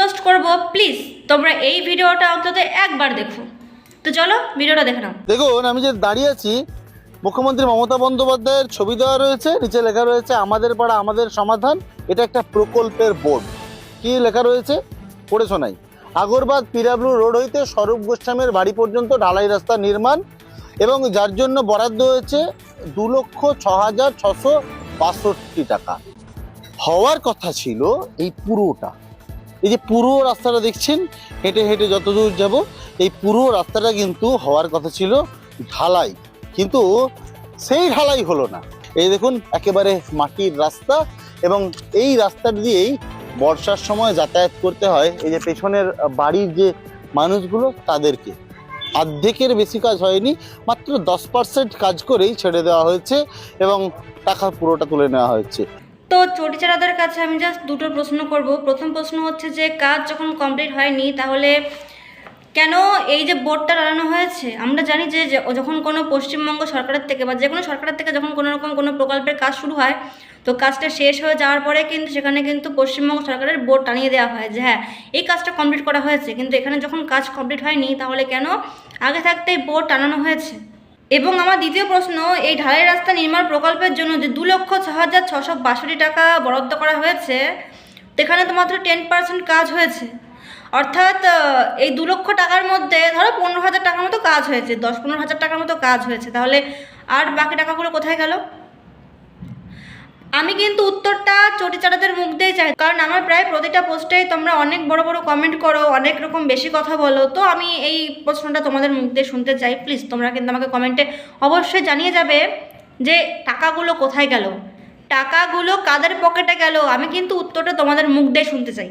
Request করব please তোমরা এই ভিডিওটা অন্তত একবার দেখো। তো চলো ভিডিওটা দেখে নাও। দেখুন, আমি যে দাঁড়িয়ে আছি, মুখ্যমন্ত্রী মমতা বন্দ্যোপাধ্যায়ের ছবি দেওয়া রয়েছে, নিচে লেখা রয়েছে আমাদের পাড়া আমাদের সমাধান। এটা একটা প্রকল্পের বোর্ড। কি লেখা রয়েছে পড়ে শোনাই। আগরবাদ পিরাব্লু রোড হইতে স্বরূপ গোস্বামীর বাড়ি পর্যন্ত ঢালাই রাস্তা নির্মাণ এবং যার জন্য বরাদ্দ হয়েছে 2,06,662 টাকা। হওয়ার কথা ছিল এই পুরোটা, এই যে পুরো রাস্তাটা দেখছেন, হেঁটে হেঁটে যতদূর যাব, এই পুরো রাস্তাটা কিন্তু হওয়ার কথা ছিল ঢালাই, কিন্তু সেই ঢালাই হলো না। এই দেখুন একেবারে মাটির রাস্তা, এবং এই রাস্তা দিয়েই বর্ষার সময় যাতায়াত করতে হয় এই যে পেছনের বাড়ির যে মানুষগুলো তাদেরকে। অর্ধেকের বেশি কাজ হয়নি, মাত্র 10% কাজ করেই ছেড়ে দেওয়া হয়েছে এবং টাকা পুরোটা তুলে নেওয়া হয়েছে। তো চটিচারাদের কাছে আমি জাস্ট দুটো প্রশ্ন করব। প্রথম প্রশ্ন হচ্ছে যে কাজ যখন কমপ্লিট হয়নি তাহলে কেন এই যে বোর্ডটা টানানো হয়েছে? আমরা জানি যে যখন কোনো পশ্চিমবঙ্গ সরকারের থেকে বা যে কোনো সরকারের থেকে যখন কোনো রকম কোনো প্রকল্পের কাজ শুরু হয়, তো কাজটা শেষ হয়ে যাওয়ার পরে কিন্তু সেখানে কিন্তু পশ্চিমবঙ্গ সরকারের বোর্ড টানিয়ে দেওয়া হয় যে হ্যাঁ এই কাজটা কমপ্লিট করা হয়েছে। কিন্তু এখানে যখন কাজ কমপ্লিট হয়নি তাহলে কেন আগে থাকতেই বোর্ড টানানো হয়েছে? এবং আমার দ্বিতীয় প্রশ্ন, এই ঢালাই রাস্তা নির্মাণ প্রকল্পের জন্য যে 2,06,662 টাকা বরাদ্দ করা হয়েছে, সেখানে তো মাত্র 10% কাজ হয়েছে। অর্থাৎ এই 2 লক্ষ টাকার মধ্যে ধরো 15,000 টাকার মতো কাজ হয়েছে, 10-15,000 টাকার মতো কাজ হয়েছে, তাহলে আর বাকি টাকাগুলো কোথায় গেল? আমি কিন্তু উত্তরটা চটিচারাদের মুখ দিয়েই চাই, কারণ আমার প্রায় প্রতিটা পোস্টেই তোমরা অনেক বড় বড় কমেন্ট করো, অনেক রকম বেশি কথা বলো। তো আমি এই প্রশ্নটা তোমাদের মুখ দিয়ে শুনতে চাই। প্লিজ তোমরা কিন্তু আমাকে কমেন্টে অবশ্যই জানিয়ে যাবে যে টাকাগুলো কোথায় গেল, টাকাগুলো কাদের পকেটে গেল। আমি কিন্তু উত্তরটা তোমাদের মুখ দিয়ে শুনতে চাই।